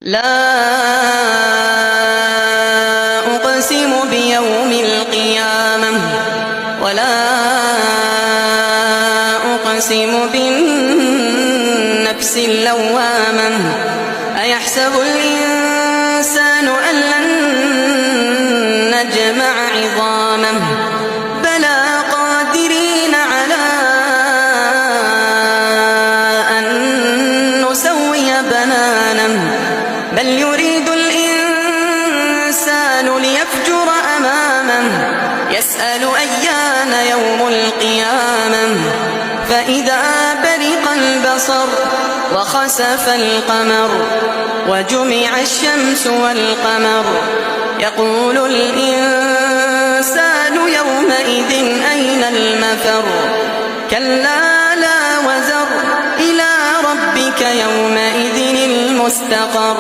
لا أقسم بيوم القيامة ولا أقسم بالنفس اللوامة أيحسب الإنسان أن لن نجمع عظامه بلى قادرين على أن نسوي بنانه بل يريد الإنسان ليفجر أمامه يسأل أيان يوم القيامة فإذا برق البصر وخسف القمر وجمع الشمس والقمر يقول الإنسان يومئذ أين المفر كلا لا وزر إلى ربك يومئذ المستقر